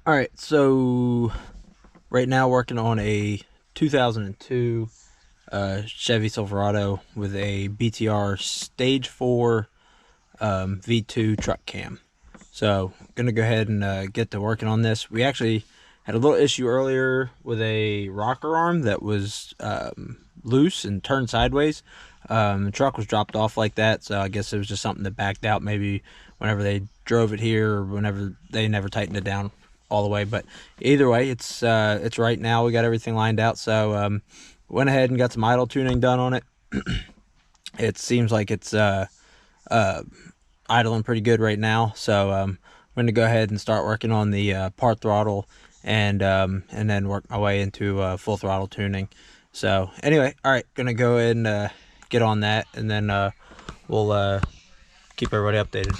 All right, so right now working on a 2002 Chevy Silverado with a BTR Stage 4 V2 truck cam. So gonna go ahead and get to working on this. We actually had a little issue earlier with a rocker arm that was loose and turned sideways. The truck was dropped off like that, so I guess it was just something that backed out maybe whenever they drove it here or whenever they never tightened it down all the way. But either way, it's right now. We got everything lined out, so went ahead and got some idle tuning done on it. It seems like it's idling pretty good right now, so I'm going to go ahead and start working on the part throttle and then work my way into full throttle tuning. So anyway, all right, gonna go ahead and get on that, and then we'll keep everybody updated.